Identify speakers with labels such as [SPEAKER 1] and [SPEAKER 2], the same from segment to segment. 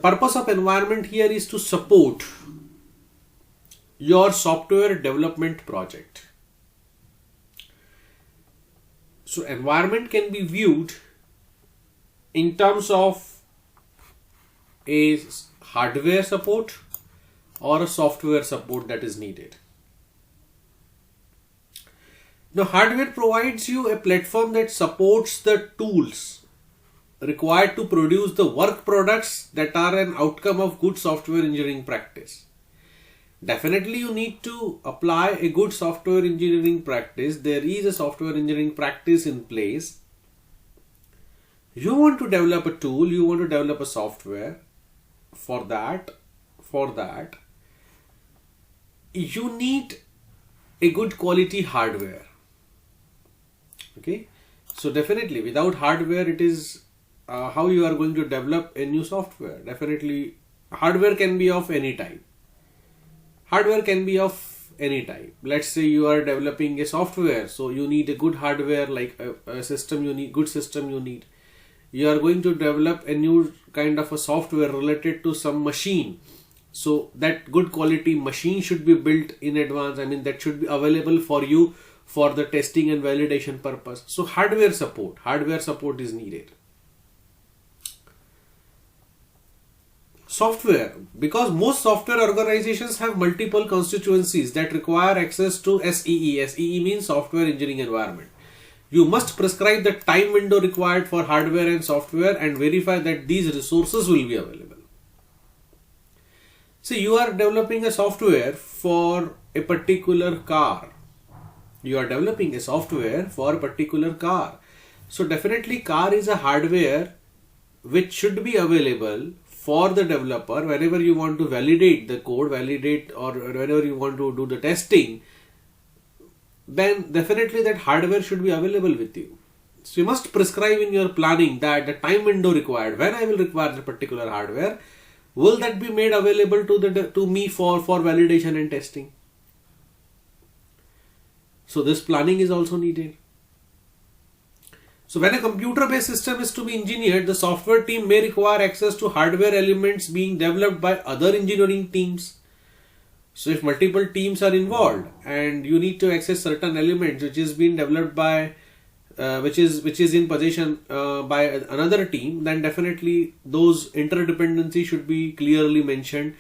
[SPEAKER 1] purpose of environment here is to support your software development project. So environment can be viewed in terms of a hardware support or a software support that is needed. Now, hardware provides you a platform that supports the tools required to produce the work products that are an outcome of good software engineering practice. Definitely you need to apply a good software engineering practice. There is a software engineering practice in place. You want to develop a tool, you want to develop a software. For that, you need a good quality hardware. Okay, so definitely without hardware, it is how you are going to develop a new software. Definitely hardware can be of any type. Let's say you are developing a software, so you need a good hardware, like a system. You are going to develop a new kind of a software related to some machine. So that good quality machine should be built in advance. That should be available for you for the testing and validation purpose. So hardware support is needed. Software, because most software organizations have multiple constituencies that require access to SEE. SEE means software engineering environment. You must prescribe the time window required for hardware and software and verify that these resources will be available. See, you are developing a software for a particular car. So definitely car is a hardware which should be available for the developer whenever you want to validate the code, or whenever you want to do the testing. Then definitely that hardware should be available with you. So you must prescribe in your planning that the time window required, when I will require the particular hardware, will that be made available to me for validation and testing. So this planning is also needed. So when a computer-based system is to be engineered, the software team may require access to hardware elements being developed by other engineering teams. So if multiple teams are involved and you need to access certain elements which is being developed by, which is in possession by another team, then definitely those interdependencies should be clearly mentioned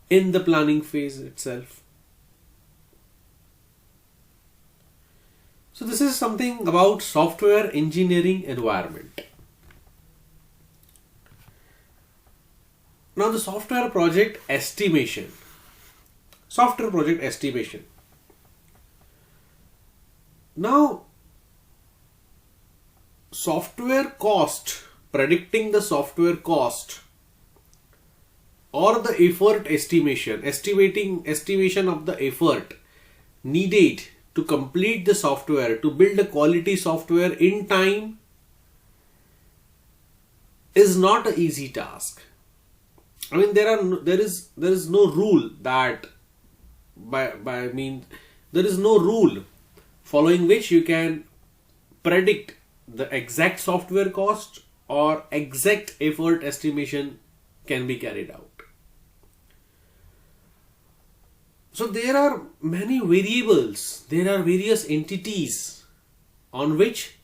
[SPEAKER 1] in the planning phase itself. So this is something about software engineering environment. Now the software project estimation. Now, software cost, predicting the software cost or the effort estimation of the effort needed to complete the software, to build a quality software in time, is not an easy task. There is no rule that there is no rule following which you can predict the exact software cost or exact effort estimation can be carried out. So there are many variables, there are various entities on which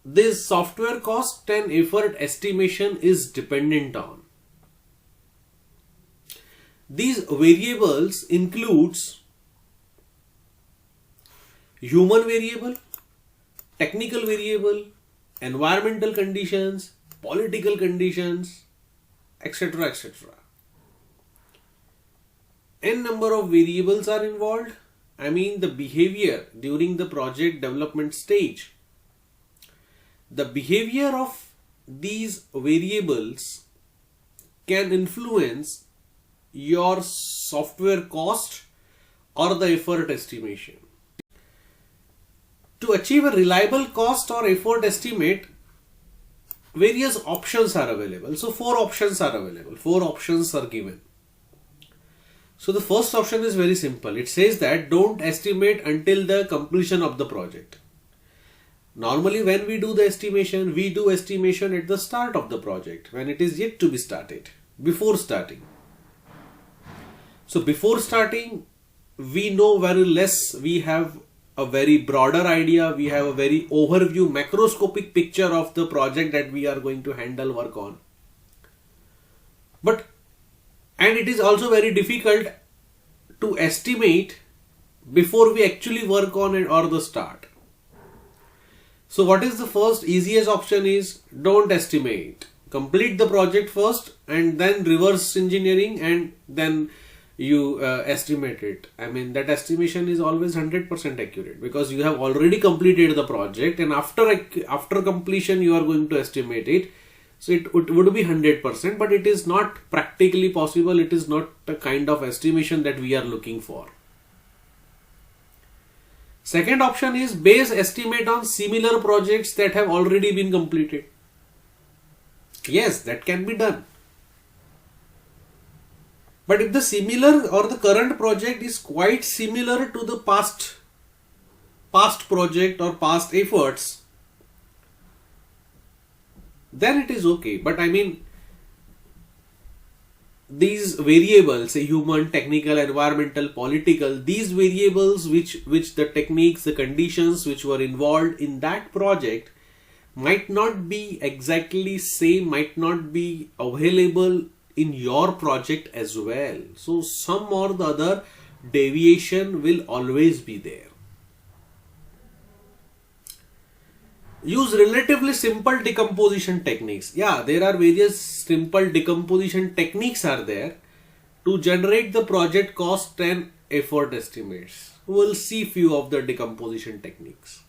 [SPEAKER 1] this software cost and effort estimation is dependent on. These variables includes human variable, technical variable, environmental conditions, political conditions, etc. etc. N number of variables are involved. The behavior during the project development stage. The behavior of these variables can influence your software cost or the effort estimation. To achieve a reliable cost or effort estimate, various options are available. So 4 options are available. 4 options are given. So the first option is very simple. It says that don't estimate until the completion of the project. Normally when we do the estimation, we do estimation at the start of the project when it is yet to be started. before starting. So before starting, we know very less. We have a very broader idea. We have a very overview, macroscopic picture of the project that we are going to handle, work on. And it is also very difficult to estimate before we actually work on it or the start. So what is the first easiest option is don't estimate. Complete the project first and then reverse engineering and then you estimate it. I mean, that estimation is always 100% accurate because you have already completed the project, and after completion you are going to estimate it. So it would be 100%, but it is not practically possible. It is not the kind of estimation that we are looking for. Second option is base estimate on similar projects that have already been completed. Yes, that can be done. But if the similar or the current project is quite similar to the past project or past efforts, then it is okay. But I mean, these variables, say human, technical, environmental, political, these variables which the techniques, the conditions which were involved in that project might not be exactly same, might not be available in your project as well. So some or the other deviation will always be there. Use relatively simple decomposition techniques. Yeah, there are various simple decomposition techniques are there to generate the project cost and effort estimates. We will see few of the decomposition techniques.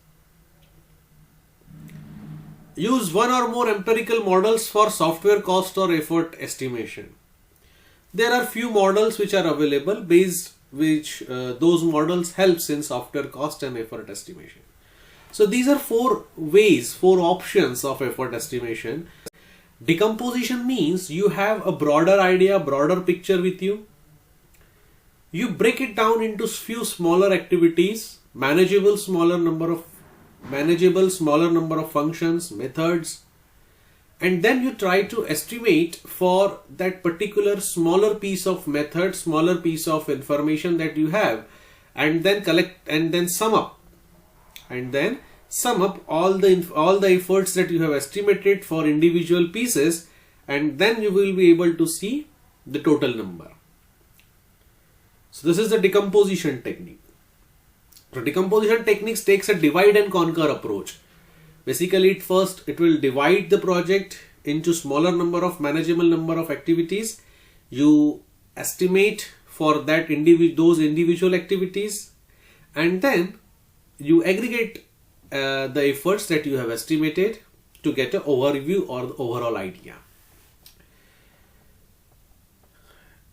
[SPEAKER 1] Use one or more empirical models for software cost or effort estimation. There are few models which are available based which those models helps in software cost and effort estimation. So these are four options of effort estimation. Decomposition means you have a broader idea, broader picture with you. You break it down into few smaller activities, manageable smaller number of functions, methods, and then you try to estimate for that particular smaller piece of method, smaller piece of information that you have, and then collect and then sum up all the efforts that you have estimated for individual pieces, and then you will be able to see the total number. So this is the decomposition technique. So decomposition techniques takes a divide and conquer approach. Basically, first it will divide the project into smaller number of manageable number of activities. You estimate for that those individual activities, and then you aggregate the efforts that you have estimated to get an overview or the overall idea.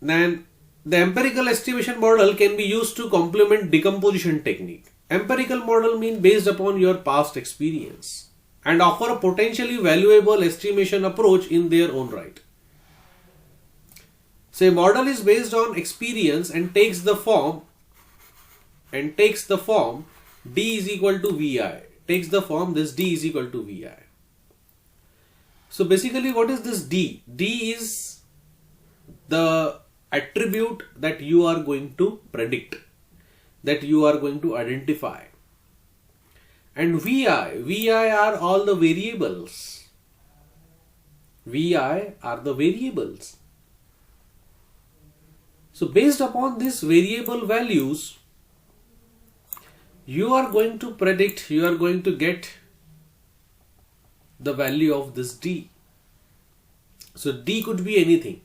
[SPEAKER 1] Then the empirical estimation model can be used to complement decomposition technique. Empirical model means based upon your past experience and offer a potentially valuable estimation approach in their own right. Say model is based on experience and takes the form D is equal to VI. Takes the form this D is equal to VI. So basically, what is this D? D is the attribute that you are going to predict, that you are going to identify. And VI are all the variables. VI are the variables. So based upon these variable values, you are going to predict, you are going to get the value of this D. So D could be anything.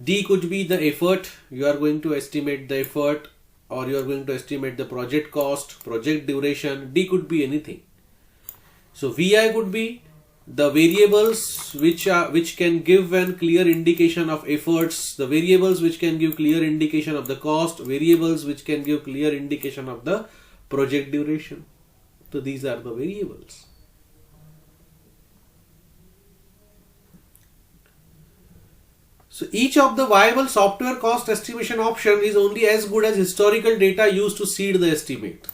[SPEAKER 1] D could be the effort, you are going to estimate the effort, or you are going to estimate the project cost, project duration. D could be anything. So VI could be the variables which can give a clear indication of efforts, the variables which can give clear indication of the cost, variables which can give clear indication of the project duration. So these are the variables. So each of the viable software cost estimation option is only as good as historical data used to seed the estimate.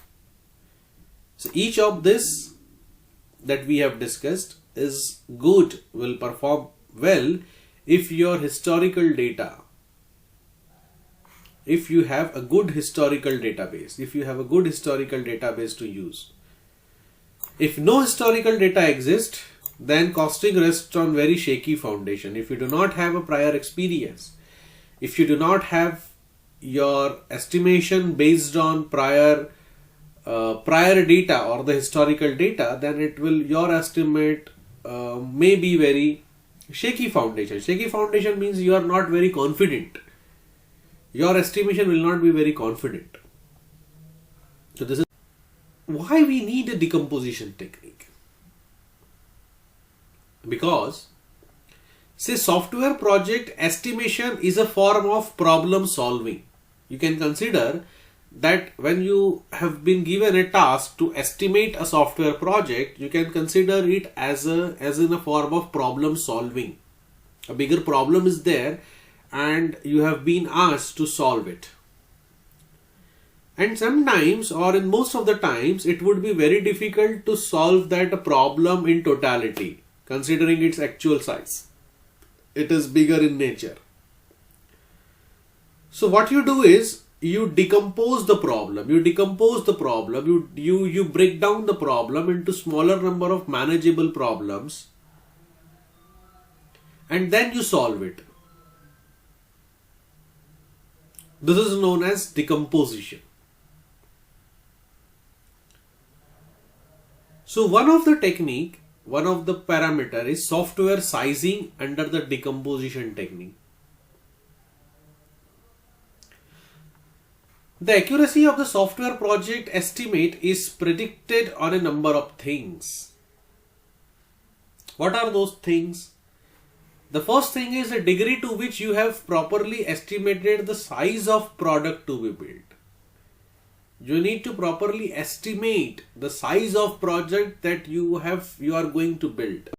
[SPEAKER 1] So each of this that we have discussed is good, will perform well if your historical data, if you have a good historical database, if you have a good historical database to use. If no historical data exists, then costing rests on very shaky foundation. If you do not have a prior experience, if you do not have your estimation based on prior data or the historical data, then your estimate may be very shaky foundation. Shaky foundation means you are not very confident. Your estimation will not be very confident. So this is why we need a decomposition technique. Because, say, software project estimation is a form of problem solving. You can consider that when you have been given a task to estimate a software project, you can consider it as in a form of problem solving. A bigger problem is there and you have been asked to solve it. And sometimes, or in most of the times, it would be very difficult to solve that problem in totality, considering its actual size. It is bigger in nature. So what you do is, you decompose the problem. You break down the problem into smaller number of manageable problems, and then you solve it. This is known as decomposition. So one of the parameter is software sizing under the decomposition technique. The accuracy of the software project estimate is predicted on a number of things. What are those things? The first thing is the degree to which you have properly estimated the size of product to be built. You need to properly estimate the size of project that you are going to build.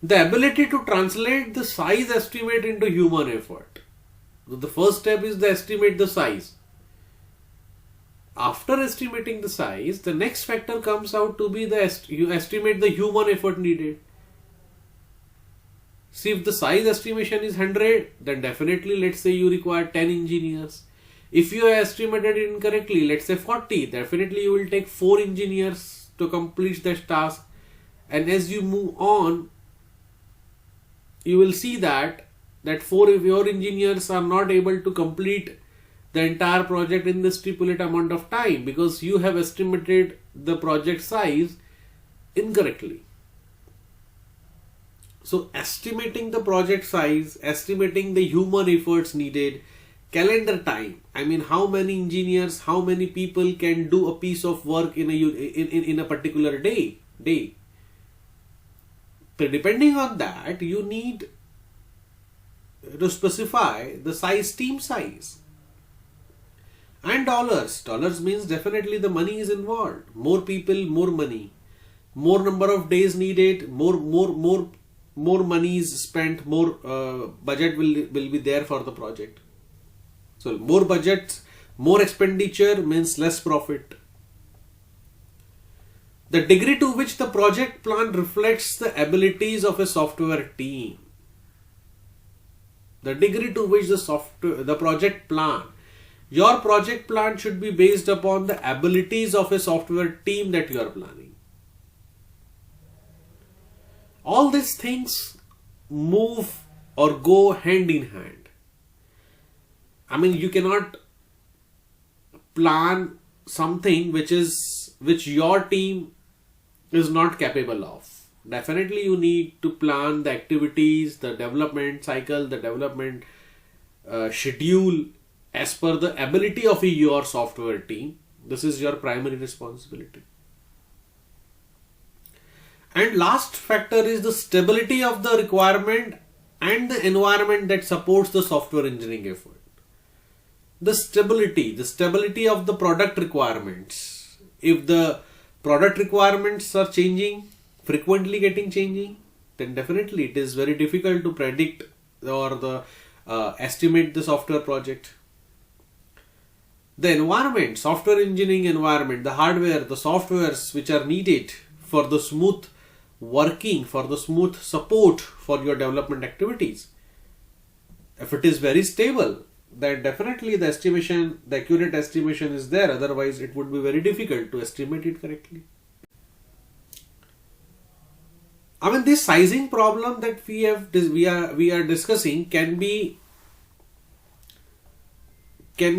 [SPEAKER 1] The ability to translate the size estimate into human effort. So the first step is to estimate the size. After estimating the size, the next factor comes out to be you estimate the human effort needed. See, if the size estimation is 100, then definitely let's say you require 10 engineers. If you estimated it incorrectly, let's say 40, definitely you will take 4 engineers to complete this task. And as you move on, you will see that 4 of your engineers are not able to complete the entire project in the stipulated amount of time because you have estimated the project size incorrectly. So estimating the project size, estimating the human efforts needed, calendar time. I mean, how many engineers, how many people can do a piece of work in a particular day. So depending on that, you need to specify the team size. And dollars. Dollars means definitely the money is involved. More people, more money. More number of days needed, more money is spent, more budget will be there for the project. So more budget, more expenditure means less profit. The degree to which the project plan reflects the abilities of a software team. The degree to which the project plan. Your project plan should be based upon the abilities of a software team that you are planning. All these things move or go hand in hand. I mean, you cannot plan something which your team is not capable of. Definitely you need to plan the activities, the development cycle, the development schedule as per the ability of your software team. This is your primary responsibility. And last factor is the stability of the requirement and the environment that supports the software engineering effort. The stability of the product requirements. If the product requirements are changing, frequently changing, then definitely it is very difficult to predict or estimate the software project. The environment, software engineering environment, the hardware, the softwares which are needed for the smooth working, for the smooth support for your development activities. If it is very stable, then definitely the estimation, the accurate estimation is there. Otherwise, it would be very difficult to estimate it correctly. I mean, this sizing problem that we are discussing can be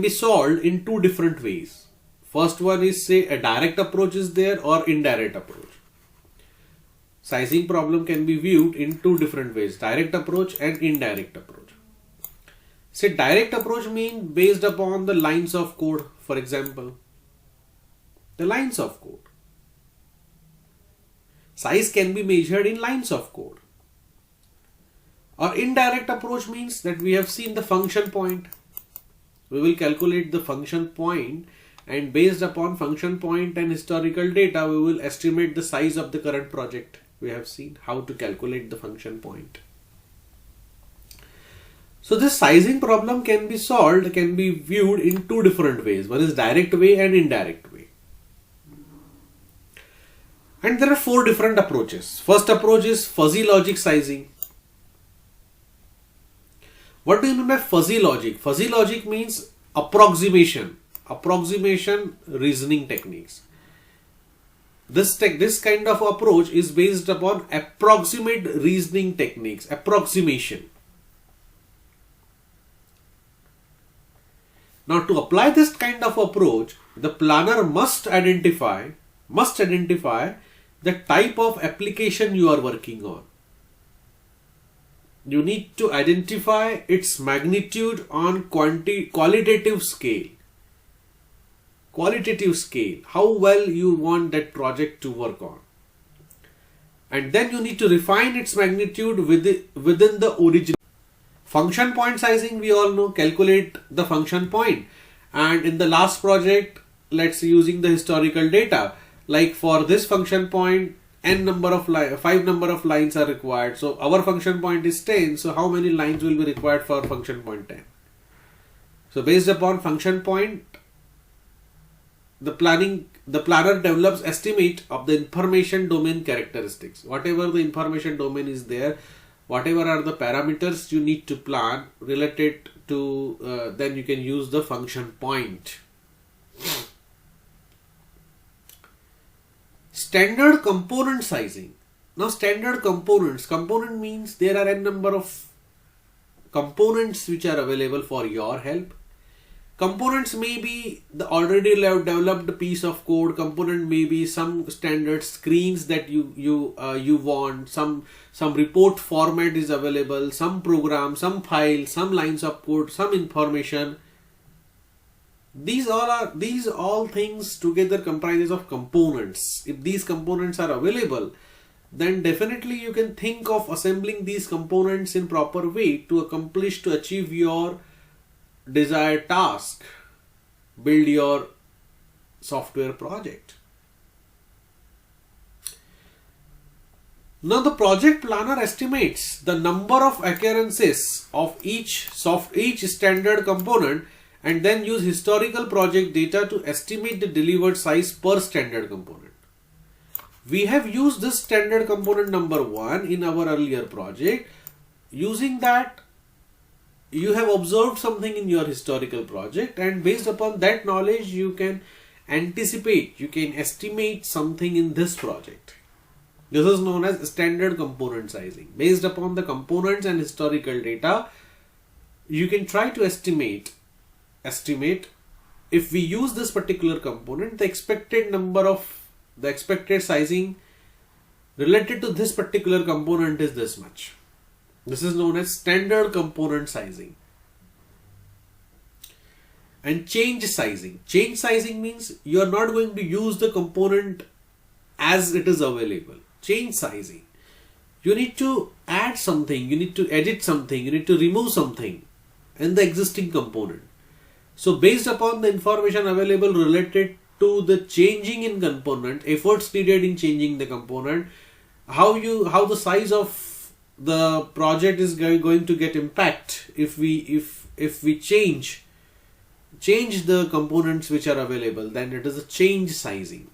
[SPEAKER 1] solved in two different ways. First one is, say, a direct approach is there or indirect approach. Sizing problem can be viewed in two different ways, direct approach and indirect approach. Say direct approach means based upon the lines of code, for example. The lines of code. Size can be measured in lines of code. Or indirect approach means that we have seen the function point. We will calculate the function point, and based upon function point and historical data, we will estimate the size of the current project. We have seen how to calculate the function point. So this sizing problem can be solved, can be viewed in two different ways. One is direct way and indirect way. And there are four different approaches. First approach is fuzzy logic sizing. What do you mean by fuzzy logic? Fuzzy logic means approximation reasoning techniques. This kind of approach is based upon approximate reasoning techniques, approximation. Now, to apply this kind of approach, the planner must identify the type of application you are working on. You need to identify its magnitude on qualitative scale. How well you want that project to work on. And then you need to refine its magnitude within the original. Function point sizing, we all know, calculate the function point. And in the last project, let's say using the historical data, like for this function point, five number of lines are required. So our function point is 10. So how many lines will be required for function point 10? So based upon function point, the planner develops estimate of the information domain characteristics. Whatever the information domain is there, whatever are the parameters you need to plan related to, then you can use the function point. Standard component sizing. Now standard component means there are a number of components which are available for your help. Components may be the already developed piece of code. Component may be some standard screens that you want. Some report format is available. Some program, some file, some lines of code, some information. These all things together comprises of components. If these components are available, then definitely you can think of assembling these components in proper way to achieve your desired task, build your software project. Now the project planner estimates the number of occurrences of each standard component and then use historical project data to estimate the delivered size per standard component. We have used this standard component number 1 in our earlier project. Using that, you have observed something in your historical project, and based upon that knowledge you can anticipate, you can estimate something in this project. This is known as standard component sizing. Based upon the components and historical data, you can try to estimate if we use this particular component, the expected sizing related to this particular component is this much. This is known as standard component sizing. And change sizing. Change sizing means you are not going to use the component as it is available. Change sizing. You need to add something, you need to edit something, you need to remove something in the existing component. So based upon the information available related to the changing in component, efforts needed in changing the component, how the size of the project is going to get impact if we change the components which are available, then it is a change sizing.